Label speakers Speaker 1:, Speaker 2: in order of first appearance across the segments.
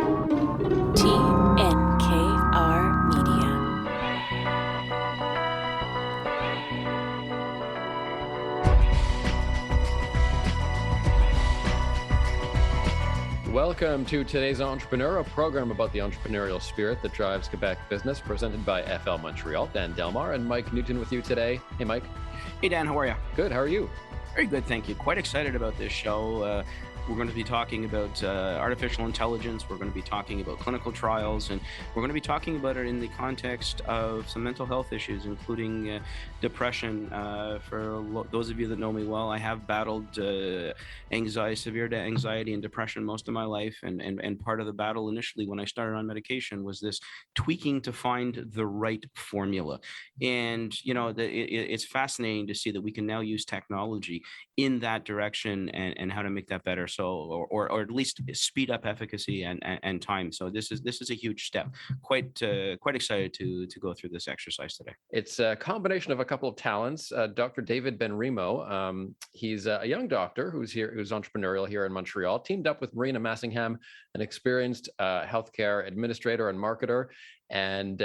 Speaker 1: TNKR Media.
Speaker 2: Welcome to today's Entrepreneur, a program about the entrepreneurial spirit that drives Quebec business, presented by FL Montreal. Dan Delmar and Mike Newton with you today. Hey, Mike.
Speaker 3: Hey, Dan, how are you?
Speaker 2: Good. How are you?
Speaker 3: Very good, thank you. Quite excited about this show. We're going to be talking about artificial intelligence. We're going to be talking about clinical trials, and we're going to be talking about it in the context of some mental health issues, including depression. For those of you that know me well, I have battled severe anxiety and depression most of my life, and part of the battle initially when I started on medication was this tweaking to find the right formula. And it's fascinating to see that we can now use technology in that direction and how to make that better. So, or at least speed up efficacy and time. So this is a huge step. Quite excited to go through this exercise today.
Speaker 2: It's a combination of a couple of talents. Dr. David Benrimoh, he's a young doctor who's entrepreneurial here in Montreal, teamed up with Marina Massingham, an experienced healthcare administrator and marketer. And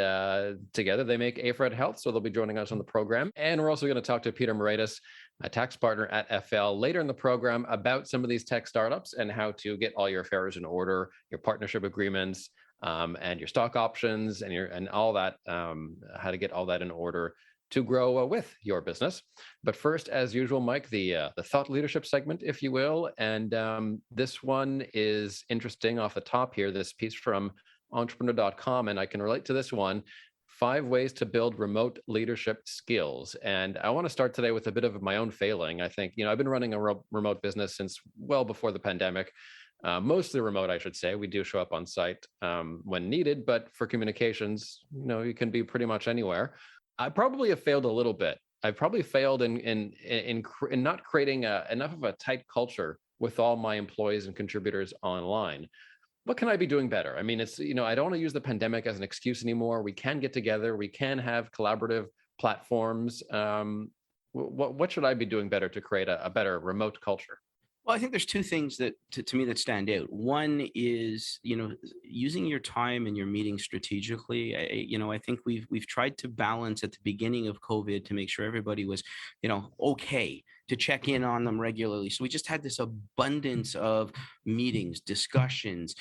Speaker 2: together they make Aifred Health. So they'll be joining us on the program. And we're also going to talk to Peter Moretis, a tax partner at FL, later in the program about some of these tech startups and how to get all your affairs in order, your partnership agreements, and your stock options and all that, how to get all that in order to grow with your business. But first, as usual, Mike, the thought leadership segment, if you will. And this one is interesting off the top here, this piece from entrepreneur.com, and I can relate to this one. 5 ways to build remote leadership skills. And I want to start today with a bit of my own failing. I think, I've been running a remote business since well before the pandemic, mostly remote, I should say. We do show up on site when needed, but for communications, you can be pretty much anywhere. I probably have failed a little bit. I probably failed in not creating enough of a tight culture with all my employees and contributors online. What can I be doing better? I mean, it's, I don't want to use the pandemic as an excuse anymore. We can get together. We can have collaborative platforms. What should I be doing better to create a better remote culture?
Speaker 3: Well, I think there's 2 things that to me that stand out. One is, using your time and your meetings strategically. I think we've tried to balance at the beginning of COVID to make sure everybody was, okay to check in on them regularly. So we just had this abundance of meetings, discussions,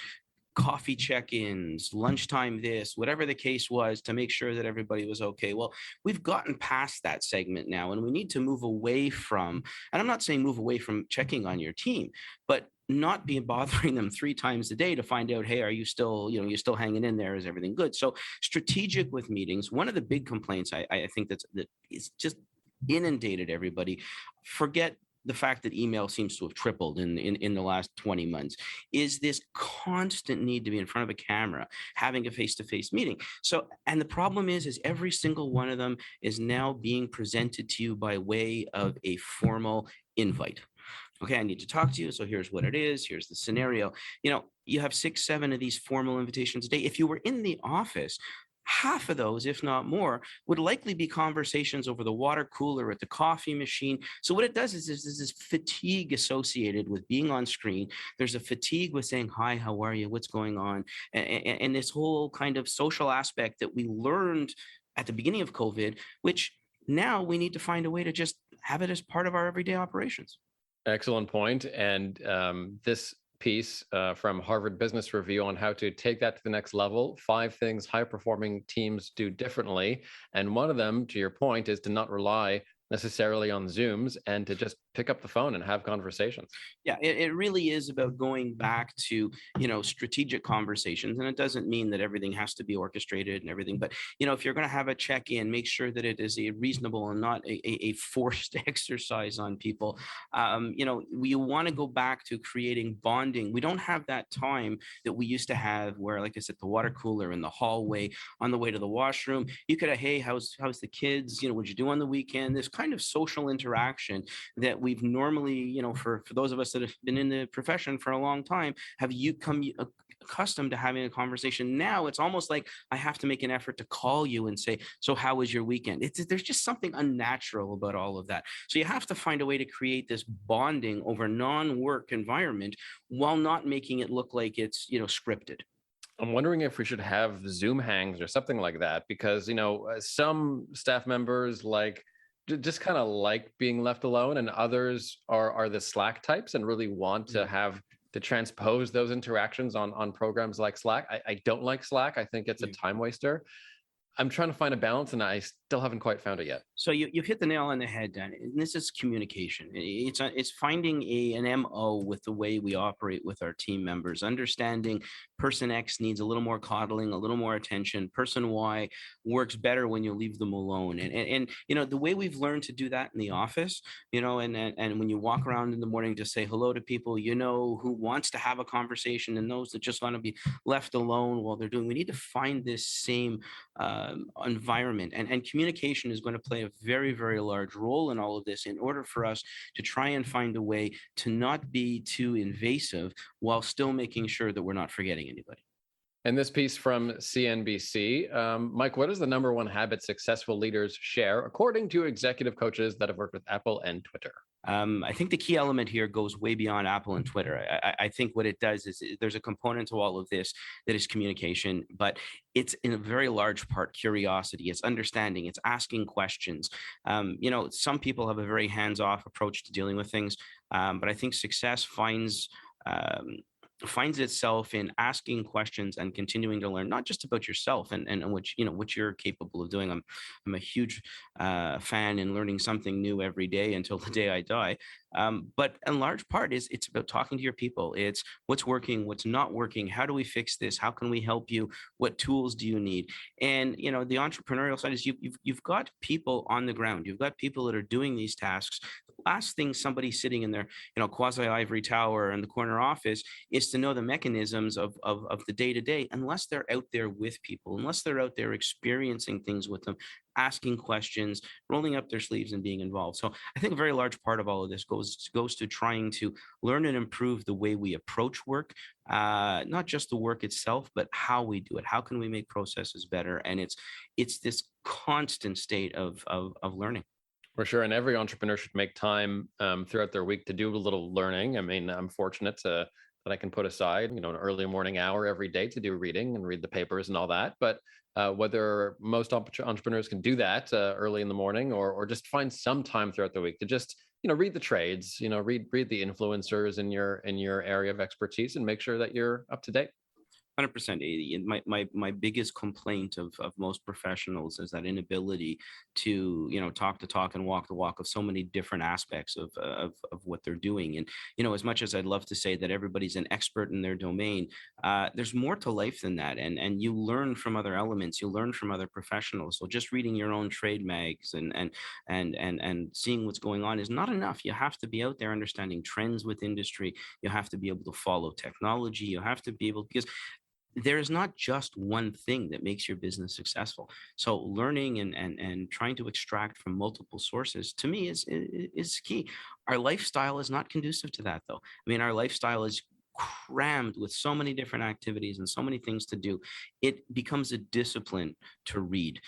Speaker 3: coffee check-ins, lunchtime this, whatever the case was, to make sure that everybody was okay. Well, we've gotten past that segment now, and we need to move away from, and I'm not saying move away from checking on your team, but not be bothering them 3 times a day to find out, hey, are you still, you still hanging in there? Is everything good? So strategic with meetings. One of the big complaints I think that is just inundated everybody. Forget the fact that email seems to have tripled in the last 20 months, is this constant need to be in front of a camera, having a face-to-face meeting. So, and the problem is every single one of them is now being presented to you by way of a formal invite. Okay, I need to talk to you. So here's what it is. Here's the scenario. You have 6, 7 of these formal invitations a day. If you were in the office, half of those, if not more, would likely be conversations over the water cooler at the coffee machine. So what it does is there's this fatigue associated with being on screen. There's a fatigue with saying, hi, how are you? What's going on? And this whole kind of social aspect that we learned at the beginning of COVID, which now we need to find a way to just have it as part of our everyday operations.
Speaker 2: Excellent point. And this piece from Harvard Business Review on how to take that to the next level, 5 things high-performing teams do differently. And one of them, to your point, is to not rely necessarily on Zooms and to just pick up the phone and have conversations.
Speaker 3: Yeah, it really is about going back to, strategic conversations. And it doesn't mean that everything has to be orchestrated and everything. But, if you're going to have a check-in, make sure that it is a reasonable and not a forced exercise on people. We want to go back to creating bonding. We don't have that time that we used to have where, like I said, the water cooler in the hallway, on the way to the washroom, you could have, hey, how's the kids? What'd you do on the weekend? This kind of social interaction that we've normally, for those of us that have been in the profession for a long time, have you come accustomed to having a conversation. Now it's almost like I have to make an effort to call you and say, so how was your weekend? There's just something unnatural about all of that. So you have to find a way to create this bonding over non-work environment while not making it look like it's, scripted.
Speaker 2: I'm wondering if we should have Zoom hangs or something like that, because some staff members just kind of like being left alone, and others are the Slack types and really want to have to transpose those interactions on programs like Slack. I don't like Slack. I think it's a
Speaker 3: Yeah.
Speaker 2: time waster. I'm trying to find a balance, and I still haven't quite found it yet.
Speaker 3: So you've hit the nail on the head, Dan. And this is communication. It's finding an MO with the way we operate with our team members, understanding person X needs a little more coddling, a little more attention. Person Y works better when you leave them alone. And the way we've learned to do that in the office, and when you walk around in the morning to say hello to people, who wants to have a conversation and those that just want to be left alone while they're doing. We need to find this same environment, and communication is going to play a very, very large role in all of this in order for us to try and find a way to not be too invasive while still making sure that we're not forgetting anybody.
Speaker 2: And this piece from CNBC, Mike, what is the number one habit successful leaders share, according to executive coaches that have worked with Apple and Twitter?
Speaker 3: I think the key element here goes way beyond Apple and Twitter. I think what it does is there's a component to all of this that is communication, but it's in a very large part curiosity. It's understanding. It's asking questions. Some people have a very hands-off approach to dealing with things, but I think success finds itself in asking questions and continuing to learn, not just about yourself and what you're capable of doing. I'm a huge fan in learning something new every day until the day I die. But in large part it's about talking to your people. It's what's working, what's not working. How do we fix this? How can we help you? What tools do you need? And the entrepreneurial side is you've got people on the ground. You've got people that are doing these tasks. Last thing somebody sitting in their quasi ivory tower in the corner office is to know the mechanisms of the day to day, unless they're out there with people, unless they're out there experiencing things with them, asking questions, rolling up their sleeves and being involved. So I think a very large part of all of this goes to trying to learn and improve the way we approach work, not just the work itself, but how we do it. How can we make processes better? And it's this constant state of learning.
Speaker 2: For sure. And every entrepreneur should make time throughout their week to do a little learning. I mean, I'm fortunate that I can put aside, an early morning hour every day to do reading and read the papers and all that. But whether most entrepreneurs can do that early in the morning, or just find some time throughout the week to just, read the trades, read the influencers in your area of expertise, and make sure that you're up to date.
Speaker 3: 100%. My biggest complaint of most professionals is that inability to talk the talk and walk the walk of so many different aspects of what they're doing. And as much as I'd love to say that everybody's an expert in their domain, there's more to life than that. And you learn from other elements. You learn from other professionals. So just reading your own trade mags and seeing what's going on is not enough. You have to be out there understanding trends with industry. You have to be able to follow technology. You have to be able, because there is not just one thing that makes your business successful. So learning and trying to extract from multiple sources, to me, is key. Our lifestyle is not conducive to that, though. I mean, our lifestyle is crammed with so many different activities and so many things to do. It becomes a discipline to read.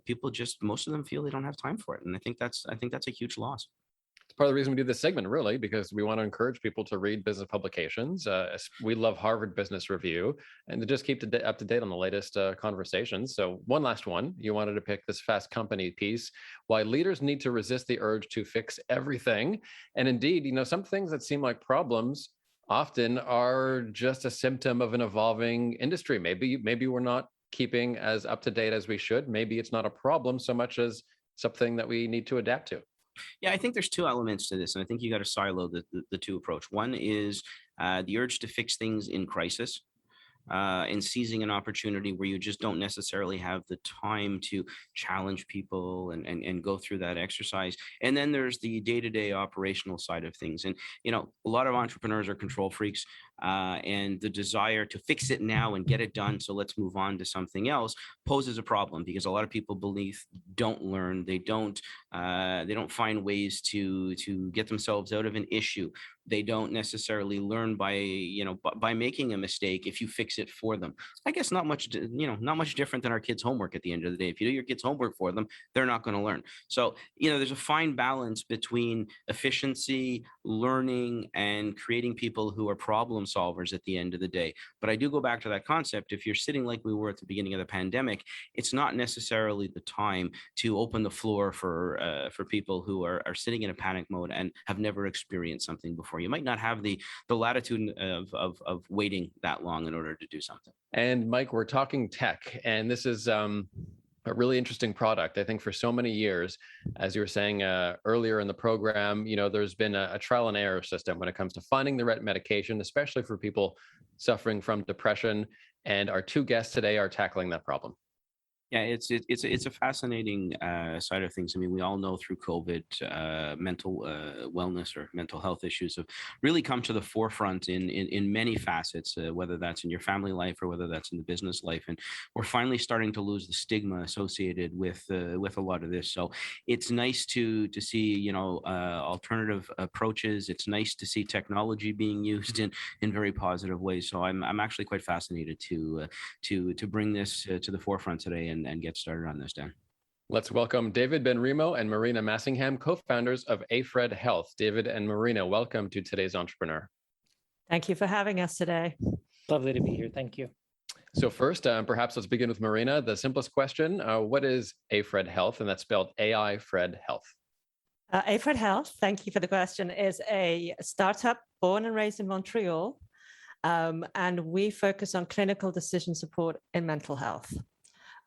Speaker 3: People just, most of them feel they don't have time for it. And I think that's a huge loss.
Speaker 2: It's part of the reason we do this segment, really, because we want to encourage people to read business publications. We love Harvard Business Review, and to just keep up to date on the latest conversations. So one last one. You wanted to pick this Fast Company piece, why leaders need to resist the urge to fix everything. And indeed, some things that seem like problems often are just a symptom of an evolving industry. Maybe we're not keeping as up to date as we should. Maybe it's not a problem so much as something that we need to adapt to.
Speaker 3: Yeah, I think there's two elements to this, and I think you got to silo the two approach. One is the urge to fix things in crisis, and seizing an opportunity where you just don't necessarily have the time to challenge people and go through that exercise. And then there's the day-to-day operational side of things. And, a lot of entrepreneurs are control freaks, and the desire to fix it now and get it done, so let's move on to something else, poses a problem, because a lot of people don't learn. They don't find ways to get themselves out of an issue. They don't necessarily learn by making a mistake if you fix it for them. I guess not much different than our kids' homework at the end of the day. If you do your kids' homework for them, they're not going to learn. So, there's a fine balance between efficiency, learning and creating people who are problem solvers at the end of the day. But I do go back to that concept. If you're sitting like we were at the beginning of the pandemic, it's not necessarily the time to open the floor for people who are sitting in a panic mode and have never experienced something before. You might not have the latitude of waiting that long in order to do something.
Speaker 2: And Mike, we're talking tech, and this is a really interesting product. I think for so many years, as you were saying earlier in the program, there's been a trial and error system when it comes to finding the right medication, especially for people suffering from depression. And our two guests today are tackling that problem.
Speaker 3: Yeah, it's a fascinating side of things. I mean, we all know through COVID, mental wellness or mental health issues have really come to the forefront in many facets, whether that's in your family life or whether that's in the business life. And we're finally starting to lose the stigma associated with a lot of this. So it's nice to see alternative approaches. It's nice to see technology being used in very positive ways. So I'm actually quite fascinated to bring this to the forefront today and get started on this, Dan.
Speaker 2: Let's welcome David Benrimoh and Marina Massingham, co-founders of Aifred Health. David and Marina, welcome to today's Entrepreneur.
Speaker 1: Thank you for having us today.
Speaker 4: Lovely to be here. Thank you.
Speaker 2: So first, perhaps let's begin with Marina. The simplest question, what is Aifred Health? And that's spelled Aifred Health.
Speaker 1: Aifred Health, thank you for the question, is a startup born and raised in Montreal. And we focus on clinical decision support in mental health.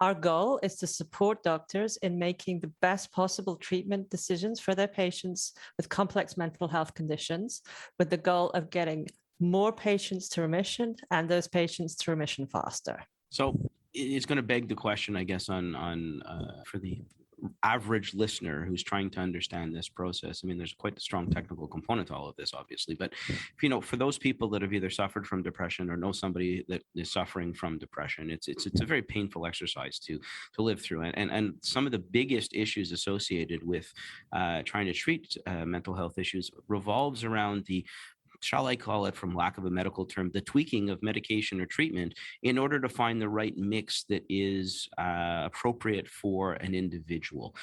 Speaker 1: Our goal is to support doctors in making the best possible treatment decisions for their patients with complex mental health conditions, with the goal of getting more patients to remission and those patients to remission faster.
Speaker 3: So it's going to beg the question, I guess, on for the average listener who's trying to understand this process. I mean, there's quite a strong technical component to all of this, obviously, but for those people that have either suffered from depression or know somebody that is suffering from depression, it's a very painful exercise to live through. And some of the biggest issues associated with trying to treat mental health issues revolves around the, shall I call it, from lack of a medical term, the tweaking of medication or treatment in order to find the right mix that is appropriate for an individual.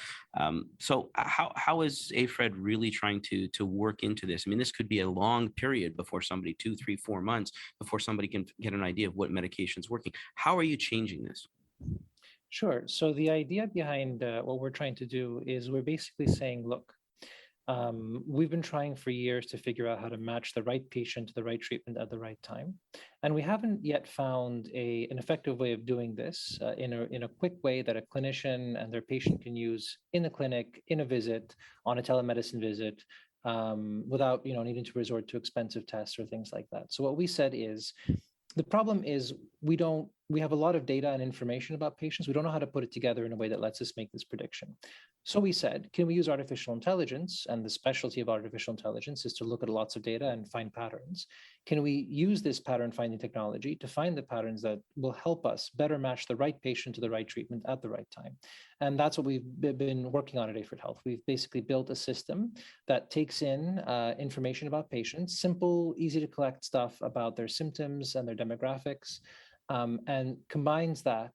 Speaker 3: So how is Aifred really trying to work into this? I mean, this could be a long period before somebody, 2, 3, 4 months, before somebody can get an idea of what medication is working. How are you changing this?
Speaker 4: Sure. So the idea behind what we're trying to do is we're basically saying, look, we've been trying for years to figure out how to match the right patient to the right treatment at the right time. And we haven't yet found an effective way of doing this in a quick way that a clinician and their patient can use in the clinic, in a visit, on a telemedicine visit, without needing to resort to expensive tests or things like that. So what we said is, the problem is we have a lot of data and information about patients. We don't know how to put it together in a way that lets us make this prediction. So we said, can we use artificial intelligence? And the specialty of artificial intelligence is to look at lots of data and find patterns. Can we use this pattern finding technology to find the patterns that will help us better match the right patient to the right treatment at the right time? And that's what we've been working on at Aifred Health. We've basically built a system that takes in information about patients, simple, easy to collect stuff about their symptoms and their demographics, and combines that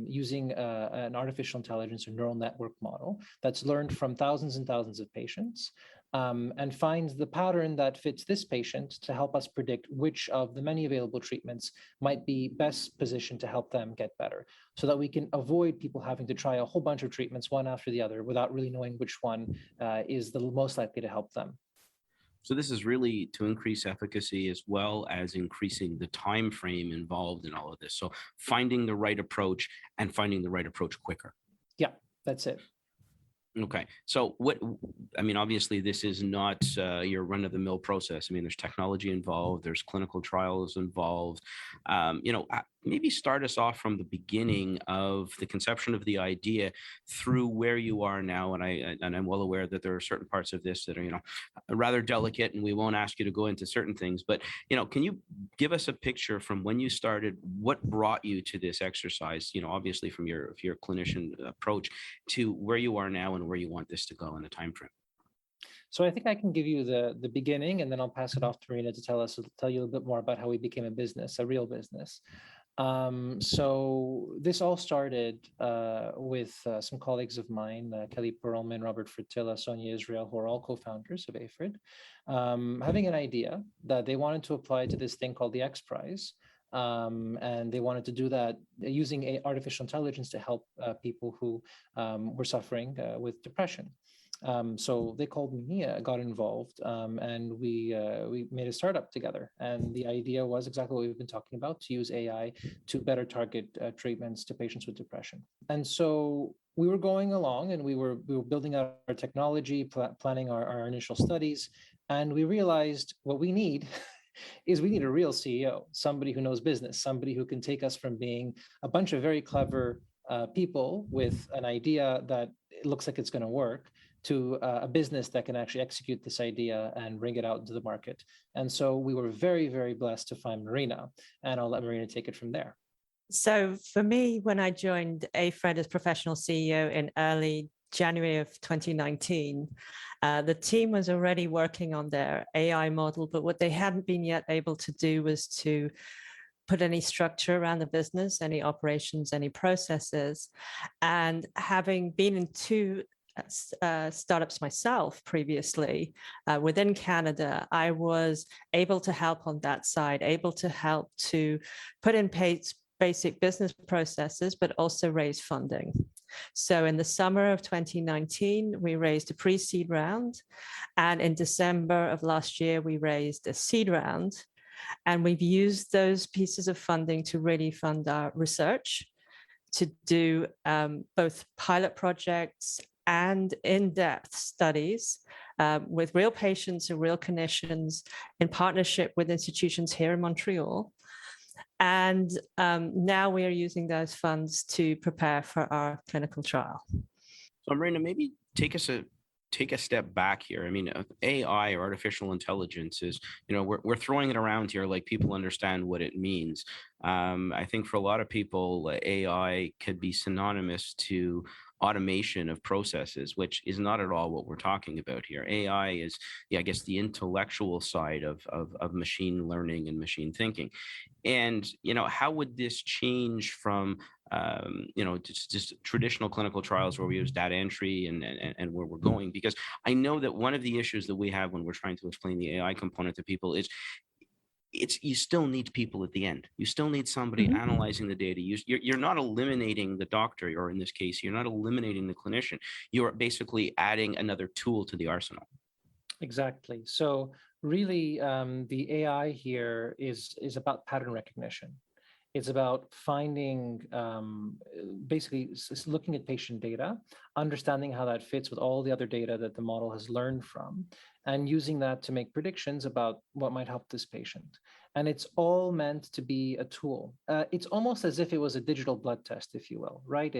Speaker 4: using an artificial intelligence or neural network model that's learned from thousands and thousands of patients, and finds the pattern that fits this patient to help us predict which of the many available treatments might be best positioned to help them get better, so that we can avoid people having to try a whole bunch of treatments one after the other without really knowing which one is the most likely to help them.
Speaker 3: So this is really to increase efficacy as well as increasing the time frame involved in all of this. So finding the right approach and finding the right approach quicker.
Speaker 4: Yeah, that's it.
Speaker 3: Okay. So obviously this is not your run-of-the-mill process. I mean, there's technology involved, there's clinical trials involved. Maybe start us off from the beginning of the conception of the idea through where you are now. And I'm well aware that there are certain parts of this that are, rather delicate, and we won't ask you to go into certain things. But, can you give us a picture from when you started, what brought you to this exercise, obviously from your clinician approach to where you are now and where you want this to go in a time frame?
Speaker 4: So I think I can give you the beginning, and then I'll pass it off to Marina to tell you a little bit more about how we became a business, a real business. So this all started with some colleagues of mine, Kelly Perlman, Robert Fertilla, Sonia Israel, who are all co-founders of Aifred, having an idea that they wanted to apply to this thing called the X Prize. And they wanted to do that using artificial intelligence to help people who were suffering with depression. So they called me, got involved, and we made a startup together. And the idea was exactly what we've been talking about: to use AI to better target treatments to patients with depression. And so we were going along, and we were building out our technology, planning our initial studies, and we realized what we need. Is we need a real CEO, somebody who knows business, somebody who can take us from being a bunch of very clever people with an idea that it looks like it's going to work to a business that can actually execute this idea and bring it out into the market. And so we were very, very blessed to find Marina, and I'll let Marina take it from there.
Speaker 1: So for me, when I joined Aifred as professional CEO in early January of 2019, the team was already working on their AI model, but what they hadn't been yet able to do was to put any structure around the business, any operations, any processes. And having been in two startups myself previously within Canada, I was able to help on that side, able to help to put in basic business processes, but also raise funding. So in the summer of 2019, we raised a pre-seed round. And in December of last year, we raised a seed round. And we've used those pieces of funding to really fund our research, to do both pilot projects and in-depth studies with real patients and real clinicians in partnership with institutions here in Montreal. And now we are using those funds to prepare for our clinical trial.
Speaker 3: So Marina, maybe take a step back here. I mean, AI or artificial intelligence is, we're throwing it around here like people understand what it means. I think for a lot of people, AI could be synonymous to automation of processes, which is not at all what we're talking about here. AI is, I guess, the intellectual side of machine learning and machine thinking. And, how would this change from, just traditional clinical trials where we use data entry and where we're going? Because I know that one of the issues that we have when we're trying to explain the AI component to people is you still need people at the end. You still need somebody analyzing the data. You're not eliminating the doctor, or in this case, you're not eliminating the clinician. You're basically adding another tool to the arsenal.
Speaker 4: Exactly. So really, the AI here is about pattern recognition. It's about finding, basically looking at patient data, understanding how that fits with all the other data that the model has learned from, and using that to make predictions about what might help this patient. And it's all meant to be a tool. It's almost as if it was a digital blood test, if you will, right?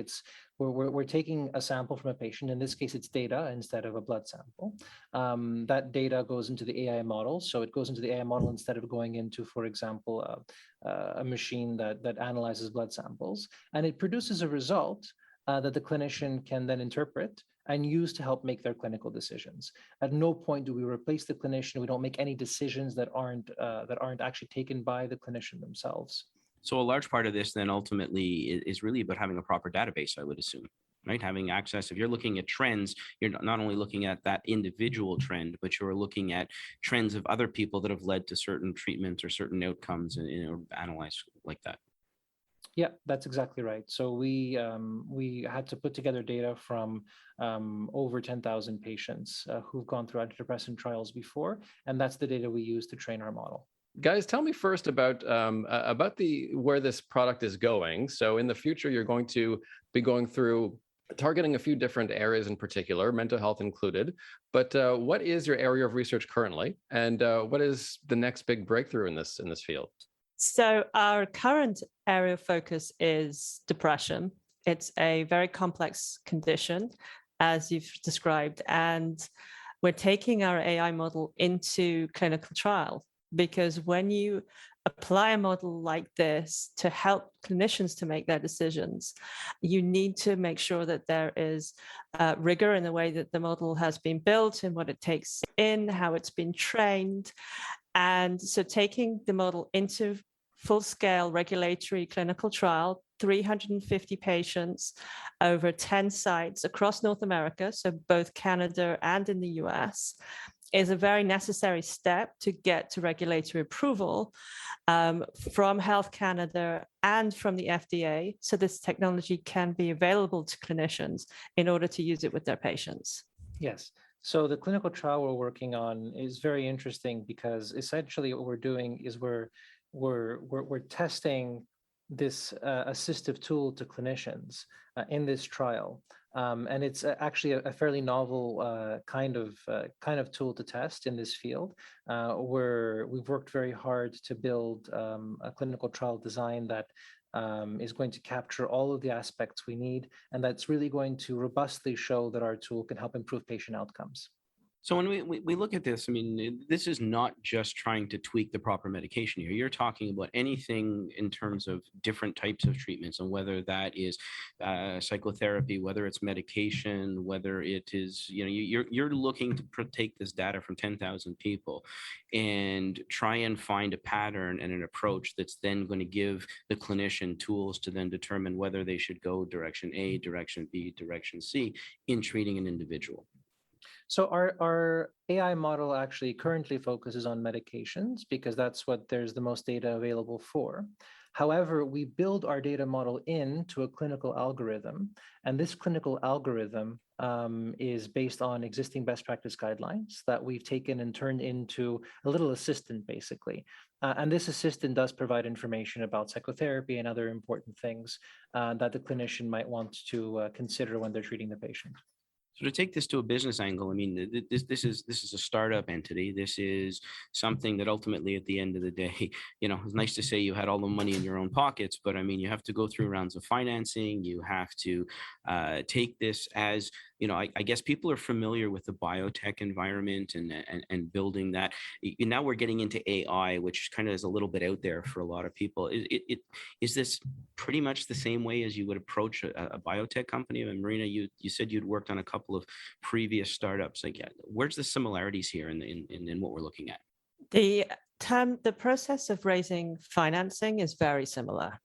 Speaker 4: We're taking a sample from a patient. In this case, it's data instead of a blood sample. That data goes into the AI model. So it goes into the AI model instead of going into, for example, a machine that analyzes blood samples. And it produces a result that the clinician can then interpret and use to help make their clinical decisions. At no point do we replace the clinician. We don't make any decisions that aren't actually taken by the clinician themselves.
Speaker 3: So a large part of this then ultimately is really about having a proper database, I would assume, right? Having access. If you're looking at trends, you're not only looking at that individual trend, but you're looking at trends of other people that have led to certain treatments or certain outcomes, and analyze like that.
Speaker 4: Yeah, that's exactly right. So we had to put together data from over 10,000 patients who've gone through antidepressant trials before, and that's the data we use to train our model.
Speaker 2: Guys, tell me first about where this product is going. So in the future, you're going to be going through targeting a few different areas in particular, mental health included. But what is your area of research currently, and what is the next big breakthrough in this field?
Speaker 1: So our current area of focus is depression. It's a very complex condition, as you've described, and we're taking our AI model into clinical trial, because when you apply a model like this to help clinicians to make their decisions, you need to make sure that there is rigor in the way that the model has been built and what it takes in, how it's been trained. And so taking the model into full-scale regulatory clinical trial, 350 patients over 10 sites across North America, so both Canada and in the US, is a very necessary step to get to regulatory approval from Health Canada and from the FDA, so this technology can be available to clinicians in order to use it with their patients.
Speaker 4: Yes. So the clinical trial we're working on is very interesting because essentially what we're doing is we're testing this assistive tool to clinicians in this trial. And it's actually a fairly novel kind of tool to test in this field, where we've worked very hard to build a clinical trial design that is going to capture all of the aspects we need, and that's really going to robustly show that our tool can help improve patient outcomes.
Speaker 3: So when we look at this, I mean, this is not just trying to tweak the proper medication here. You're talking about anything in terms of different types of treatments, and whether that is psychotherapy, whether it's medication, whether it is, you're looking to take this data from 10,000 people and try and find a pattern and an approach that's then going to give the clinician tools to then determine whether they should go direction A, direction B, direction C in treating an individual.
Speaker 4: So our AI model actually currently focuses on medications because that's what there's the most data available for. However, we build our data model into a clinical algorithm, and this clinical algorithm is based on existing best practice guidelines that we've taken and turned into a little assistant, basically. And this assistant does provide information about psychotherapy and other important things that the clinician might want to consider when they're treating the patient.
Speaker 3: So to take this to a business angle, I mean, this is a startup entity. This is something that ultimately, at the end of the day, it's nice to say you had all the money in your own pockets, but I mean, you have to go through rounds of financing. You have to take this as, I guess people are familiar with the biotech environment and building that. Now we're getting into AI, which kind of is a little bit out there for a lot of people. Is this pretty much the same way as you would approach a biotech company? And Marina, you said you'd worked on a couple of previous startups. Like, where's the similarities here in what we're looking at?
Speaker 1: The process of raising financing is very similar.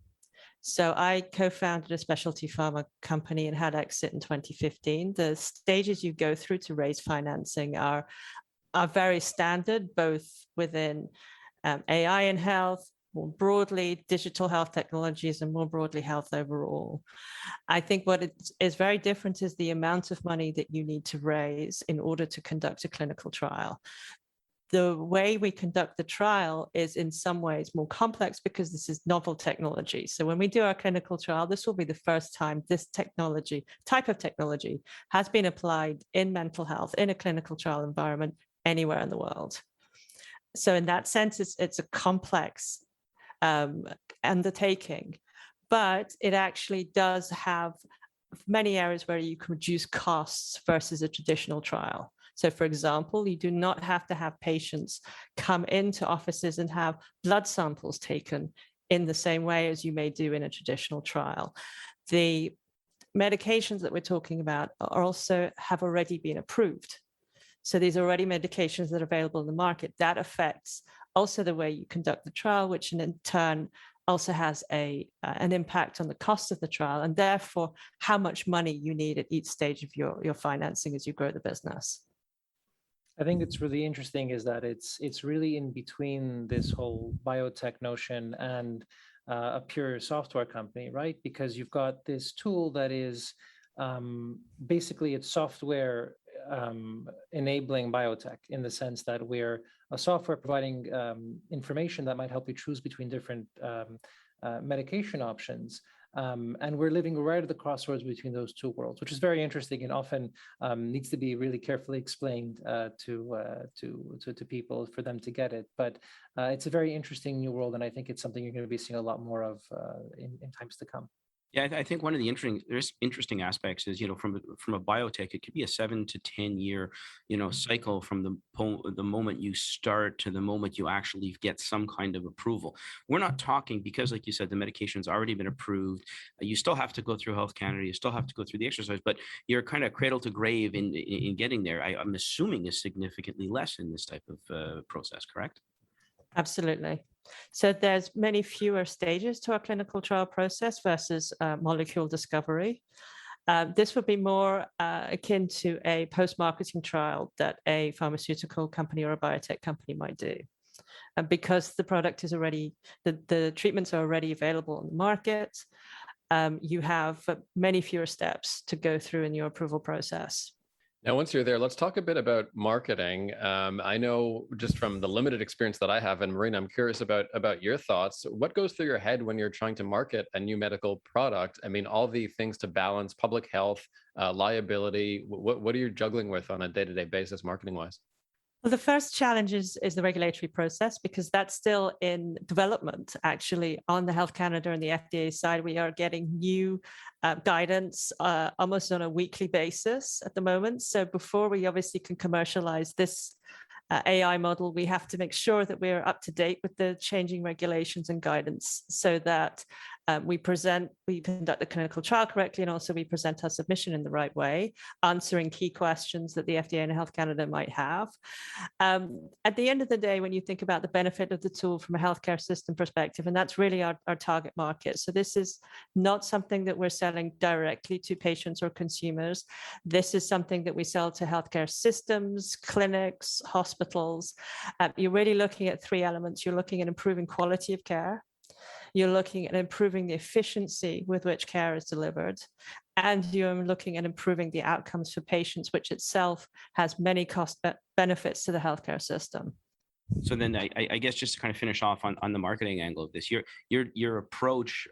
Speaker 1: So I co-founded a specialty pharma company and had exit in 2015. The stages you go through to raise financing are very standard, both within AI and health, more broadly digital health technologies, and more broadly health overall. I think what is very different is the amount of money that you need to raise in order to conduct a clinical trial. The way we conduct the trial is in some ways more complex because this is novel technology. So when we do our clinical trial, this will be the first time this type of technology has been applied in mental health in a clinical trial environment anywhere in the world. So in that sense, it's a complex undertaking, but it actually does have many areas where you can reduce costs versus a traditional trial. So for example, you do not have to have patients come into offices and have blood samples taken in the same way as you may do in a traditional trial. The medications that we're talking about have already been approved. So these are already medications that are available in the market. That affects also the way you conduct the trial, which in turn also has an impact on the cost of the trial, and therefore how much money you need at each stage of your financing as you grow the business.
Speaker 4: I think it's really interesting is that it's really in between this whole biotech notion and a pure software company, right? Because you've got this tool that is basically it's software enabling biotech in the sense that we're a software providing information that might help you choose between different medication options. And we're living right at the crossroads between those two worlds, which is very interesting and often needs to be really carefully explained to people for them to get it. But it's a very interesting new world, and I think it's something you're going to be seeing a lot more of in times to come.
Speaker 3: Yeah, I think one of the interesting aspects is, from a biotech, it could be a 7 to 10 year, cycle from the moment you start to the moment you actually get some kind of approval. We're not talking, because like you said, the medication's already been approved. You still have to go through Health Canada. You still have to go through the exercise, but you're kind of cradle to grave in getting there. I'm assuming is significantly less in this type of process, correct?
Speaker 1: Absolutely. So there's many fewer stages to our clinical trial process versus molecule discovery. This would be more akin to a post-marketing trial that a pharmaceutical company or a biotech company might do. And because the product is already, the treatments are already available on the market, you have many fewer steps to go through in your approval process.
Speaker 2: Now, once you're there, let's talk a bit about marketing. I know just from the limited experience that I have, and Marina, I'm curious about your thoughts. What goes through your head when you're trying to market a new medical product? I mean, all the things to balance public health, liability. What are you juggling with on a day-to-day basis, marketing-wise?
Speaker 1: Well, the first challenge is the regulatory process, because that's still in development. Actually, on the Health Canada and the FDA side, we are getting new guidance almost on a weekly basis at the moment. So before we obviously can commercialize this AI model, we have to make sure that we're up to date with the changing regulations and guidance, so that we conduct the clinical trial correctly, and also we present our submission in the right way, answering key questions that the FDA and Health Canada might have. At the end of the day, when you think about the benefit of the tool from a healthcare system perspective, and that's really our target market. So this is not something that we're selling directly to patients or consumers. This is something that we sell to healthcare systems, clinics, hospitals. You're really looking at three elements. You're looking at improving quality of care. You're looking at improving the efficiency with which care is delivered, and you're looking at improving the outcomes for patients, which itself has many cost benefits to the healthcare system.
Speaker 3: So then I guess just to kind of finish off on the marketing angle of this, your approach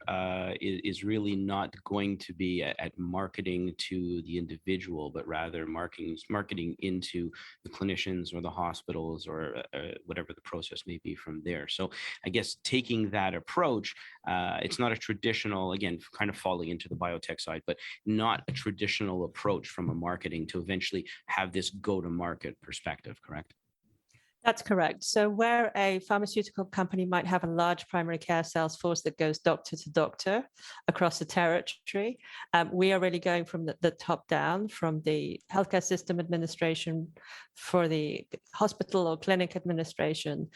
Speaker 3: is really not going to be at marketing to the individual, but rather marketing into the clinicians or the hospitals or whatever the process may be from there. So I guess taking that approach, it's not a traditional, again, kind of falling into the biotech side, but not a traditional approach from a marketing to eventually have this go-to-market perspective, correct?
Speaker 1: That's correct. So where a pharmaceutical company might have a large primary care sales force that goes doctor to doctor across the territory, we are really going from the top down, from the healthcare system administration for the hospital or clinic administration,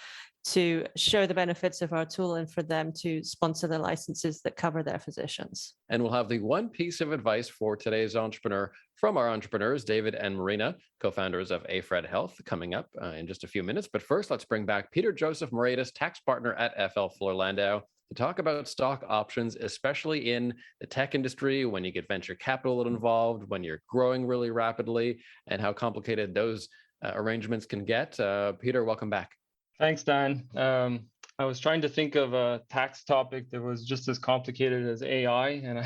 Speaker 1: to show the benefits of our tool and for them to sponsor the licenses that cover their physicians.
Speaker 2: And we'll have the one piece of advice for today's entrepreneur from our entrepreneurs, David and Marina, co-founders of Aifred Health, coming up in just a few minutes. But first, let's bring back Peter Joseph Moretus, tax partner at FL Florlandau, to talk about stock options, especially in the tech industry, when you get venture capital involved, when you're growing really rapidly, and how complicated those arrangements can get. Peter, welcome back.
Speaker 5: Thanks, Dan. I was trying to think of a tax topic that was just as complicated as AI, and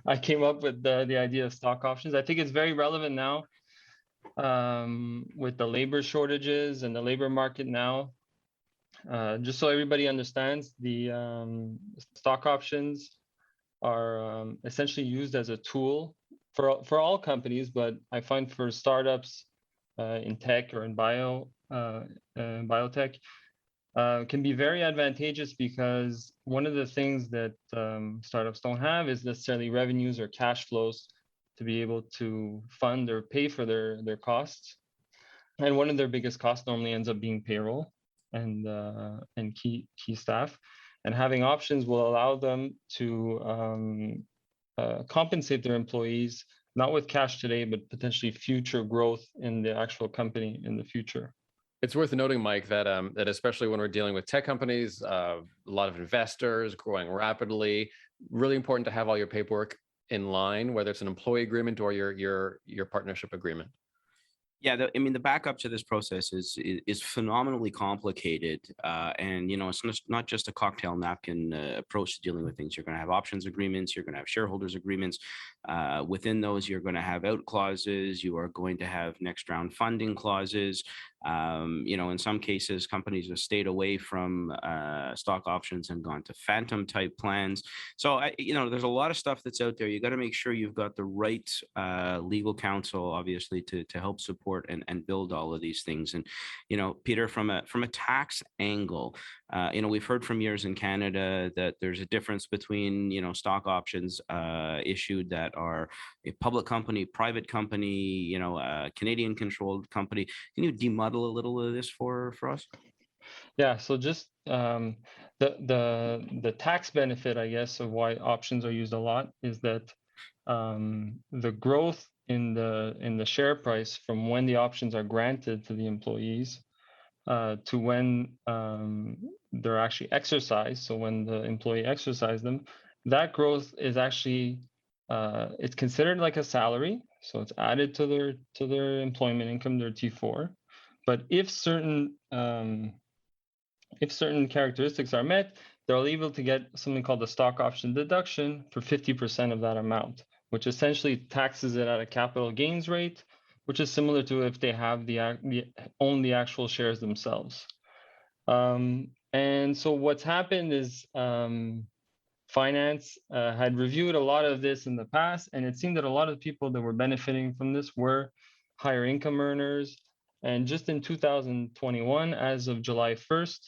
Speaker 5: I came up with the idea of stock options. I think it's very relevant now with the labor shortages and the labor market now. Just so everybody understands, the stock options are essentially used as a tool for all companies, but I find for startups in tech or in biotech, can be very advantageous, because one of the things that startups don't have is necessarily revenues or cash flows to be able to fund or pay for their costs. And one of their biggest costs normally ends up being payroll and key staff. And having options will allow them to compensate their employees, not with cash today, but potentially future growth in the actual company in the future.
Speaker 2: It's worth noting, Mike, that that especially when we're dealing with tech companies, a lot of investors growing rapidly, really important to have all your paperwork in line, whether it's an employee agreement or your partnership agreement.
Speaker 3: Yeah, I mean, the backup to this process is phenomenally complicated, and it's not just a cocktail napkin approach to dealing with things. You're going to have options agreements. You're going to have shareholders agreements. Within those, you're going to have out clauses. You are going to have next round funding clauses. In some cases, companies have stayed away from stock options and gone to phantom type plans. So, there's a lot of stuff that's out there. You got to make sure you've got the right legal counsel, obviously, to help support and build all of these things. And, Peter, from a tax angle, we've heard from years in Canada that there's a difference between, stock options issued that are a public company, private company, Canadian controlled company. Can you demuddle a little of this for us?
Speaker 5: Yeah, so just the tax benefit, I guess, of why options are used a lot is that the growth in the share price from when the options are granted to the employees to when they're actually exercised. So when the employee exercises them, that growth is actually it's considered like a salary, so it's added to their employment income, their T4. But if certain characteristics are met, they're able to get something called the stock option deduction for 50% of that amount, which essentially taxes it at a capital gains rate, which is similar to if they have own the actual shares themselves. And so what's happened is finance had reviewed a lot of this in the past, and it seemed that a lot of people that were benefiting from this were higher income earners. And just in 2021, as of July 1st,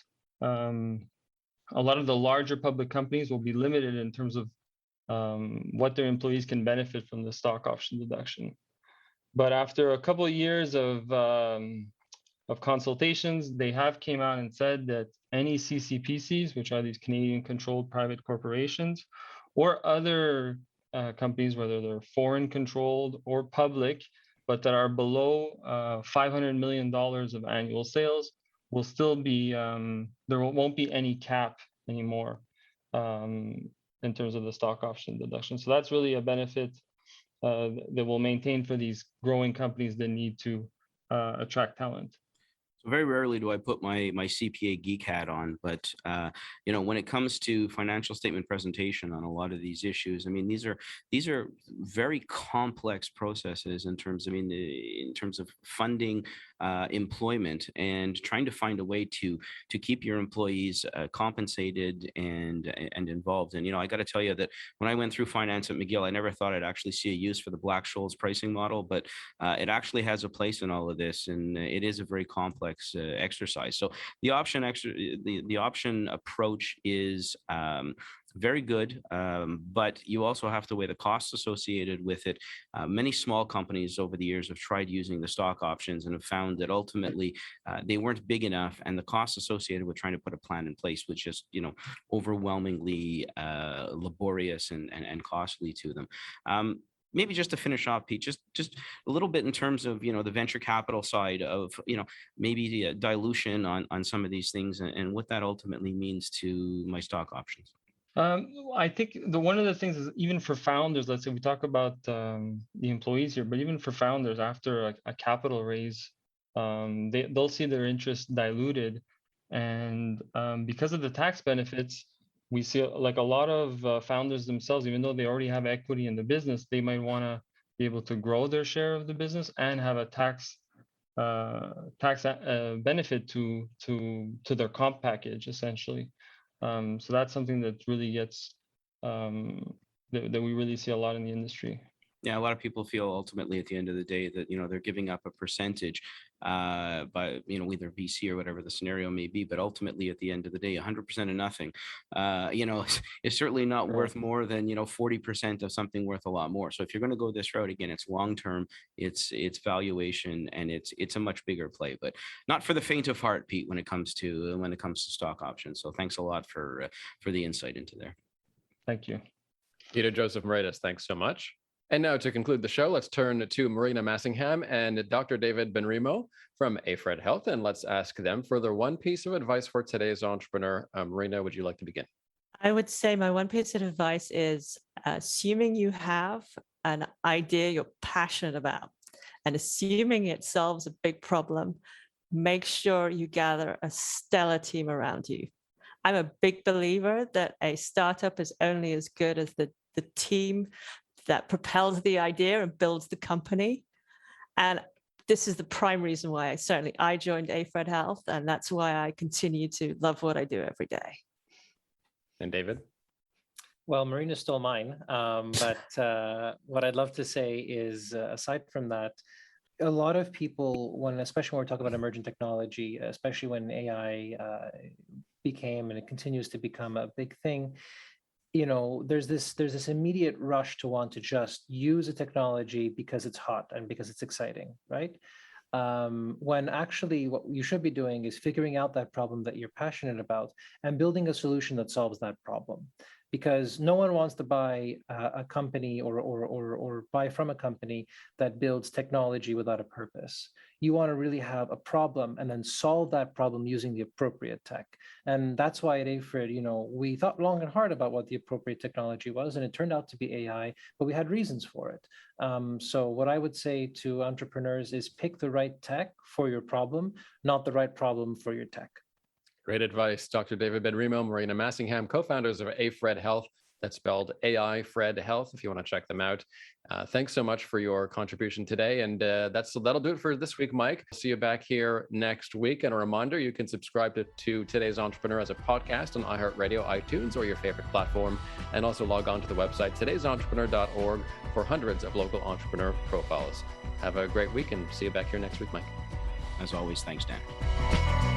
Speaker 5: a lot of the larger public companies will be limited in terms of what their employees can benefit from the stock option deduction. But after a couple of years of consultations, they have came out and said that any CCPCs, which are these Canadian controlled private corporations, or other companies, whether they're foreign controlled or public, but that are below $500 million of annual sales, will still be, there won't be any cap anymore in terms of the stock option deduction. So that's really a benefit that will maintain for these growing companies that need to attract talent.
Speaker 3: So very rarely do I put my CPA geek hat on, but when it comes to financial statement presentation on a lot of these issues, I mean, these are very complex processes in terms of funding employment and trying to find a way to keep your employees compensated and involved. And I got to tell you that when I went through finance at McGill, I never thought I'd actually see a use for the Black-Scholes pricing model, but it actually has a place in all of this, and it is a very complex exercise. So the option approach is very good, but you also have to weigh the costs associated with it. Many small companies over the years have tried using the stock options and have found that ultimately they weren't big enough, and the costs associated with trying to put a plan in place was just overwhelmingly laborious and costly to them. Maybe just to finish off, Pete, just a little bit in terms of the venture capital side of maybe the dilution on some of these things and what that ultimately means to my stock options.
Speaker 5: I think one of the things is, even for founders, let's say we talk about the employees here, but even for founders after a capital raise, they'll see their interest diluted, and because of the tax benefits, we see like a lot of founders themselves, even though they already have equity in the business, they might want to be able to grow their share of the business and have a tax benefit to their comp package, essentially. So that's something that really gets that we really see a lot in the industry.
Speaker 3: Yeah, a lot of people feel ultimately at the end of the day that they're giving up a percentage by either VC or whatever the scenario may be, but ultimately at the end of the day, 100% of nothing is certainly not worth more than 40% of something worth a lot more. So if you're going to go this route, again, it's long term, it's valuation, and it's a much bigger play, but not for the faint of heart, Pete, when it comes to stock options. So thanks a lot for the insight into there.
Speaker 5: Thank you,
Speaker 2: Peter Joseph Moretus. Thanks so much. And now to conclude the show, let's turn to Marina Massingham and Dr. David Benrimoh from Aifred Health, and let's ask them for their one piece of advice for today's entrepreneur. Marina, would you like to begin?
Speaker 1: I would say my one piece of advice is, assuming you have an idea you're passionate about and assuming it solves a big problem, make sure you gather a stellar team around you. I'm a big believer that a startup is only as good as the team that propels the idea and builds the company. And this is the prime reason why I joined Aifred Health, and that's why I continue to love what I do every day.
Speaker 2: And David?
Speaker 4: Well, Marina stole mine, but what I'd love to say is, aside from that, a lot of people, especially when we're talking about emerging technology, especially when AI became and it continues to become a big thing, there's this immediate rush to want to just use a technology because it's hot and because it's exciting, right? when actually what you should be doing is figuring out that problem that you're passionate about and building a solution that solves that problem. Because no one wants to buy a company or buy from a company that builds technology without a purpose. You want to really have a problem and then solve that problem using the appropriate tech. And that's why at Aifred, we thought long and hard about what the appropriate technology was, and it turned out to be AI, but we had reasons for it. So what I would say to entrepreneurs is pick the right tech for your problem, not the right problem for your tech.
Speaker 2: Great advice. Dr. David Benrimoh, Marina Massingham, co-founders of Aifred Health. That's spelled Aifred Health, if you want to check them out. Thanks so much for your contribution today. And that'll do it for this week, Mike. See you back here next week. And a reminder, you can subscribe to Today's Entrepreneur as a podcast on iHeartRadio, iTunes, or your favorite platform. And also log on to the website, today'sentrepreneur.org, for hundreds of local entrepreneur profiles. Have a great week and see you back here next week, Mike.
Speaker 3: As always, thanks, Dan.